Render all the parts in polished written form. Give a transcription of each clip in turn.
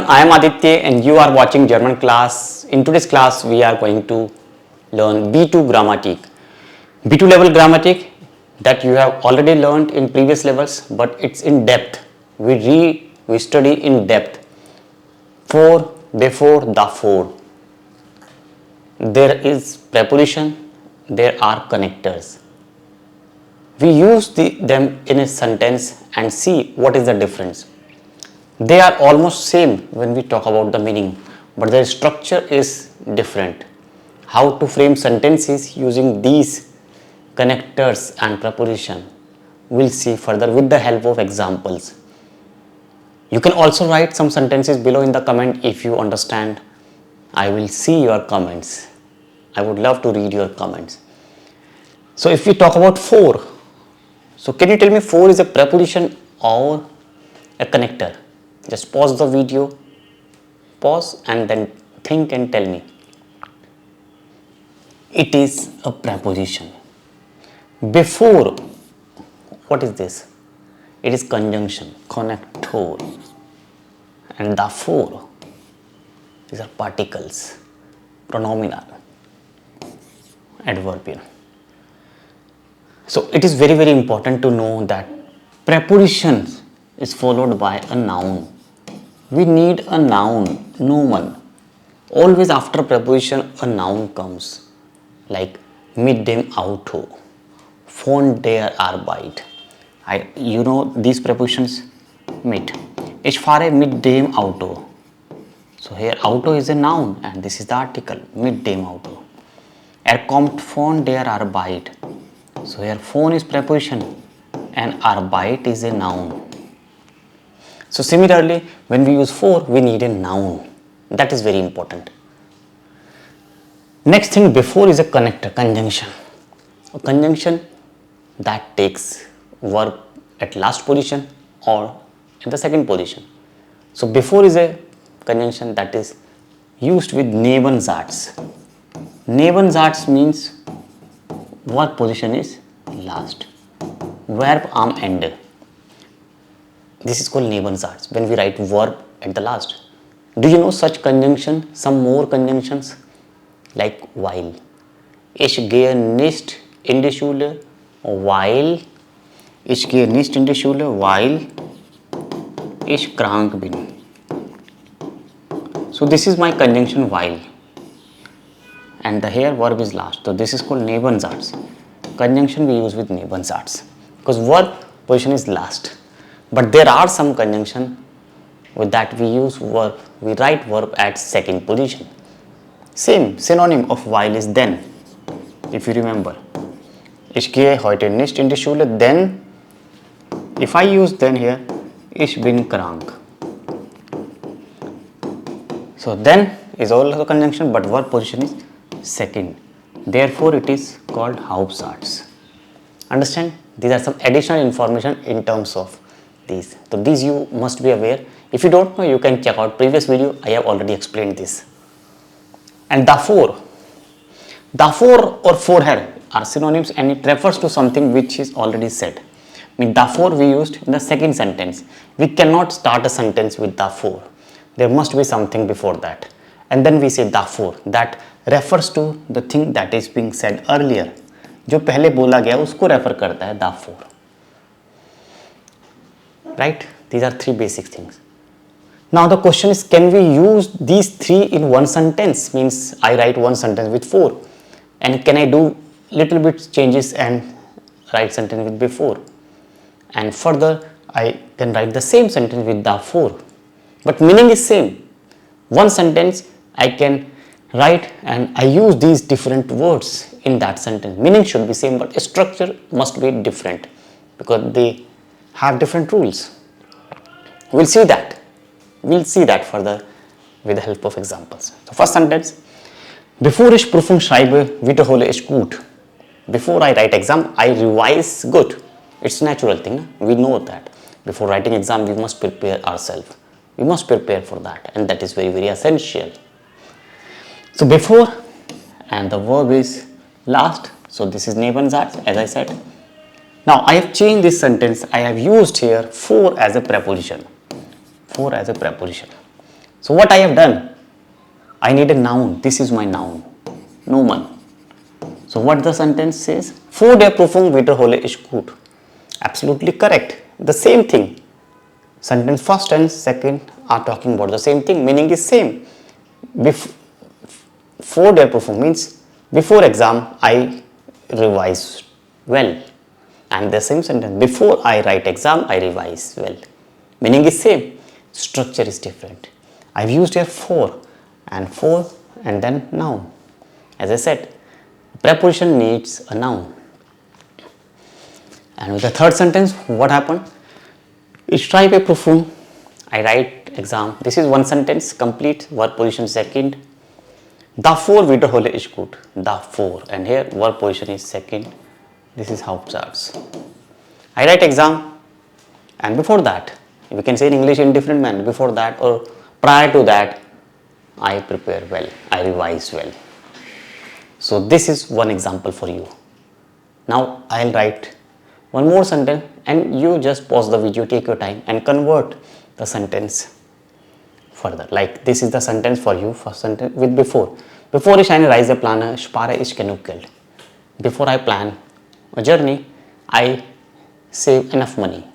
I am Aditya and you are watching German class. In today's class we are going to learn B2 grammatic. B2 level grammatic that you have already learned in previous levels, but it's in depth. We study in depth. For, before, the for. There is preposition, there are connectors. We use them in a sentence and see what is the difference. They are almost same when we talk about the meaning, but their structure is different. How to frame sentences using these connectors and preposition, we'll see further with the help of examples. You can also write some sentences below in the comment if you understand. I will see your comments. I would love to read your comments. So if we talk about for, so can you tell me for is a preposition or a connector? Just pause the video, pause and then think and tell me. It is a preposition. Before, what is this? It is conjunction, connector. And the for, these are particles, pronominal, adverbial. So it is very important to know that preposition is followed by a noun. We need a noun, nomen. Always after preposition a noun comes, like mit dem Auto, von der Arbeit. You know these prepositions, mit. Ich fahre mit dem Auto. So here Auto is a noun and this is the article, mit dem Auto. Kommt von der Arbeit. So here von is preposition and Arbeit is a noun. So similarly, when we use for, we need a noun. That is very important. Next thing, before is a connector, conjunction. A conjunction that takes verb at last position or in the second position. So before is a conjunction that is used with Nebensatz. Nebensatz means verb position is last, verb am Ende. This is called Nebensatz when we write verb at the last. Do you know such conjunction, some more conjunctions like while? Ich gehe nicht in die Schule weil ich gehe nicht in die Schule weil ich krank bin. So this is my conjunction while and the here verb is last. So this is called Nebensatz. Conjunction we use with Nebensatz because verb position is last. But there are some conjunction with that we use verb, we write verb at second position. Same synonym of while is then, if you remember. Ich gehe heute nicht in die Schule, then, if I use then here, ich bin krank. So then is also conjunction but verb position is second. Therefore it is called Hauptsatz. Understand? These are some additional information in terms of these. So these you must be aware. If you don't know, you can check out previous video. I have already explained this. And the for or vorher are synonyms and it refers to something which is already said. I mean the for we used in the second sentence. We cannot start a sentence with the for. There must be something before that. And then we say the for. That refers to the thing that is being said earlier. जो पहले बोला गया उसको refer करता है the for. Right? These are three basic things. Now the question is, can we use these three in one sentence? Means I write one sentence with for and can I do little bit changes and write sentence with before, and further I can write the same sentence with the for, but meaning is same. One sentence I can write and I use these different words in that sentence. Meaning should be same but structure must be different because they have different rules. We'll see that. We'll see that further with the help of examples. So first sentence, bevor ich Prüfung schreibe, wiederhole ich gut. Before I write exam, I revise good. It's natural thing. Na? We know that. Before writing exam, we must prepare ourselves. We must prepare for that and that is very essential. So before and the verb is last. So this is Nebensatz as I said. Now I have changed this sentence. I have used here for as a preposition. For as a preposition. So what I have done, I need a noun. This is my noun, Numan. So what the sentence says? Vor der Prüfung wiederhole ich gut. Absolutely correct. The same thing. Sentence first and second are talking about the same thing. Meaning is same. Vor der Prüfung means before exam I revise well. And the same sentence, before I write exam I revise well. Meaning is same. Structure is different. I've used here for and then noun. As I said, preposition needs a noun. And with the third sentence, what happened? Ich schreibe Prüfung, I write exam. This is one sentence, complete, verb position second. Davor wiederhole ich gut. Davor. And here verb position is second. This is how it starts. I write exam, and before that, we can say in English in different manner. Before that or prior to that, I prepare well, I revise well. So this is one example for you. Now I'll write one more sentence and you just pause the video, take your time and convert the sentence further. Like this is the sentence for you, first sentence with before. Bevor ich eine Reise plane, spare ich genug Geld. Before I plan a journey, I save enough money.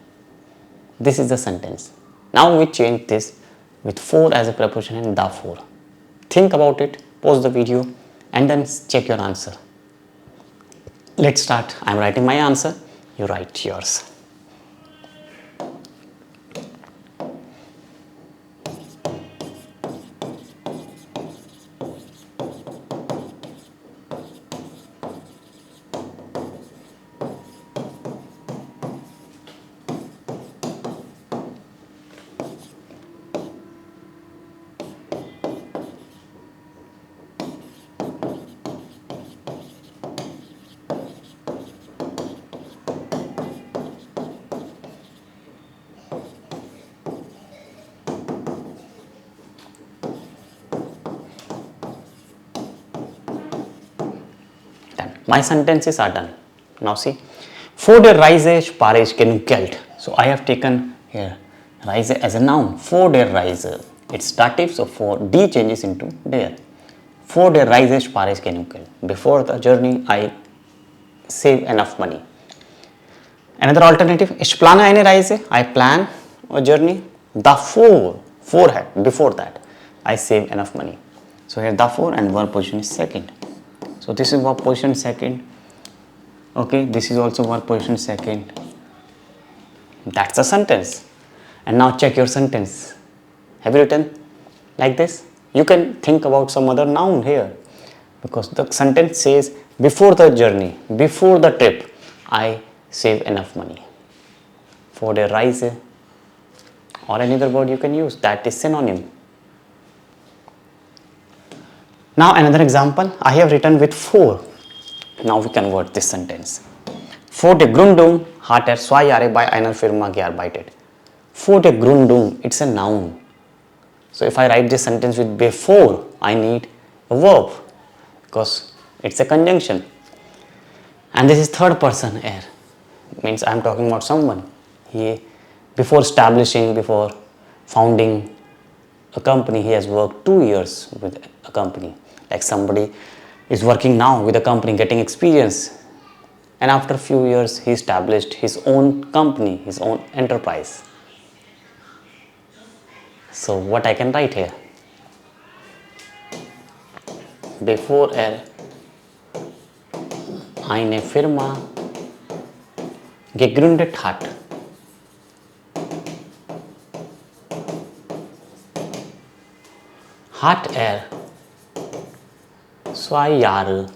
This is the sentence. Now we change this with for as a preposition and therefore. Think about it, pause the video and then check your answer. Let's start. I'm writing my answer, you write yours. My sentences are done. Now see, vor der Reise spare ich genug Geld. So I have taken here Reise as a noun. Vor der Reise. It's dative, so for D changes into der. Vor der Reise spare ich genug Geld. Before the journey, I save enough money. Another alternative, ich plane eine Reise. I plan a journey. Davor, before that, I save enough money. So here davor and verb position is second. So this is verb position second. Okay, this is also verb position second. That's a sentence. And now check your sentence. Have you written like this? You can think about some other noun here. Because the sentence says, before the journey, before the trip, I save enough money. For the Reise or any other word you can use, that is synonym. Now another example, I have written with for. Now we convert this sentence. Vor der Gründung hat 2 Jahre bei einer Firma gearbeitet. Vor der Gründung, it's a noun. So if I write this sentence with before, I need a verb because it's a conjunction. And this is third person here. Means I am talking about someone. Before founding a company, he has worked 2 years with a company. Like somebody is working now with a company, getting experience. And after a few years, he established his own company, his own enterprise. So what I can write here? Before eine Firma gegründet hat, hat 2 Jahre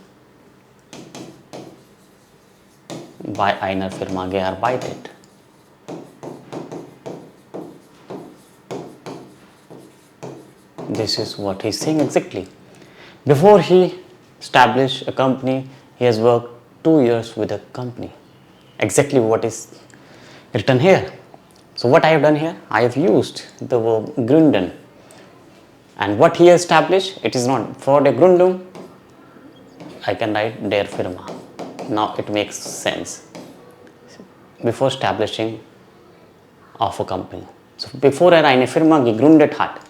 bei einer Firma gearbeitet. This is what he's saying exactly. Before he established a company, he has worked 2 years with a company. Exactly what is written here. So what I have done here, I have used the verb gründen. And what he established, it is not for der Gründung, I can write der Firma. Now it makes sense. Before establishing of a company. So before eine Firma gegründet hat,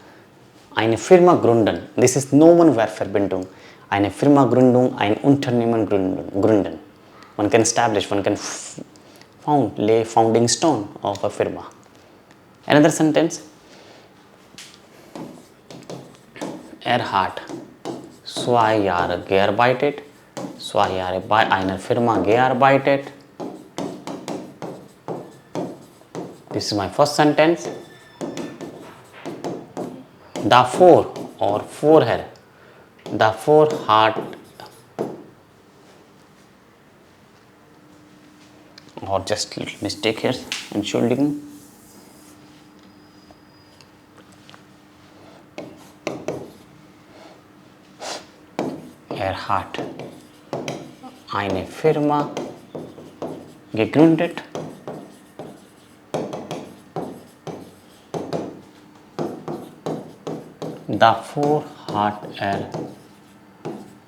Eine Firma gründen. This is Nomenwerverbindung. Eine Firma Gründung, ein Unternehmen gründen. One can establish, one can lay founding stone of a firma. Another sentence. hat 2 Jahre gearbeitet. 2 Jahre bei einer Firma gearbeitet. This is my first sentence. Davor or vorher. Davor hat or just little mistake here. Entschuldigung. Hat eine Firma gegründet. Davor hat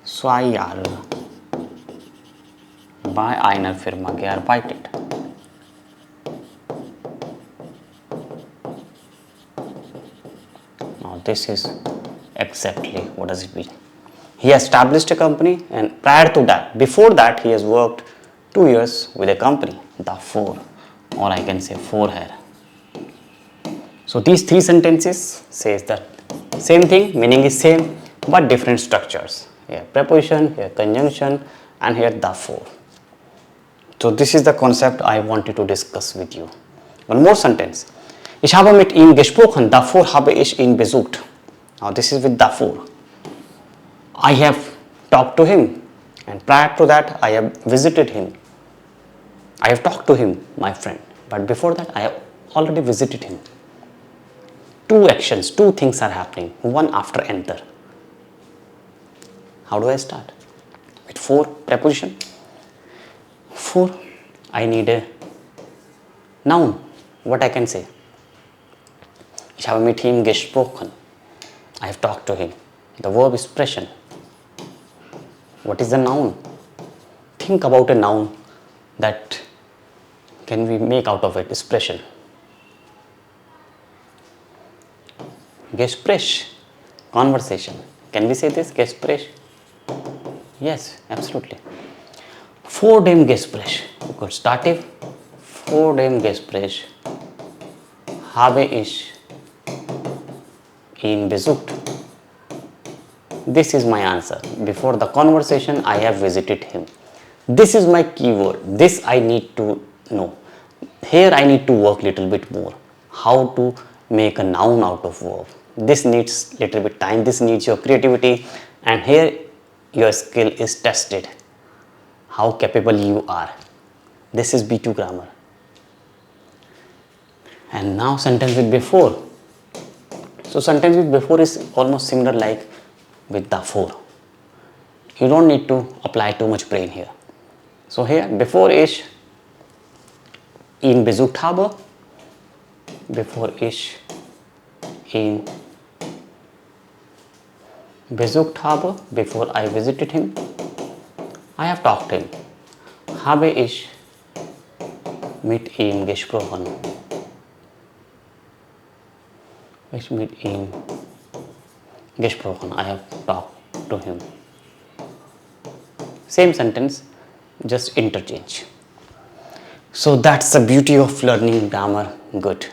2 Jahre bei einer Firma gearbeitet. Now this is exactly what does it mean. He established a company, and prior to that, before that, he has worked 2 years with a company, davor, or I can say vorher. So these 3 sentences says that same thing, meaning is same, but different structures. Here preposition, here conjunction, and here davor. So this is the concept I wanted to discuss with you. One more sentence. Ich habe mit ihm gesprochen, davor habe ich ihn besucht. Now this is with davor. I have talked to him, and prior to that I have visited him. I have talked to him, my friend, but before that I have already visited him. 2 actions, 2 things are happening, one after another. How do I start? With 4 preposition. 4, I need a noun. What I can say? Ich habe mit ihm gesprochen. I have talked to him. The verb is sprechen. What is the noun? Think about a noun that can we make out of it, expression. Gespräch, conversation. Can we say this? Gespräch? Yes, absolutely. Vor dem Gespräch. Good dative. Vor dem Gespräch habe ich ihn besucht. This is my answer. Before the conversation, I have visited him. This is my keyword. This I need to know. Here I need to work little bit more. How to make a noun out of verb. This needs little bit time. This needs your creativity. And here your skill is tested. How capable you are. This is B2 grammar. And now sentence with before. So sentence with before is almost similar like with davor. You don't need to apply too much brain here. So here before ich ihn besucht habe, before ich ihn besucht habe, before I visited him, I have talked to him. Habe ich mit ihm gesprochen. Ich mit ihm gesprochen. I have talked to him. Same sentence, just interchange. So that's the beauty of learning grammar good.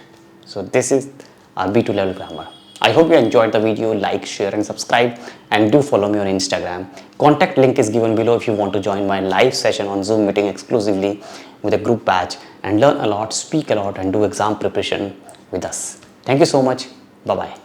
So this is our B2 level grammar. I hope you enjoyed the video. Like, share and subscribe, and do follow me on Instagram. Contact link is given below if you want to join my live session on Zoom meeting exclusively with a group batch and learn a lot, speak a lot and do exam preparation with us. Thank you so much. Bye-bye.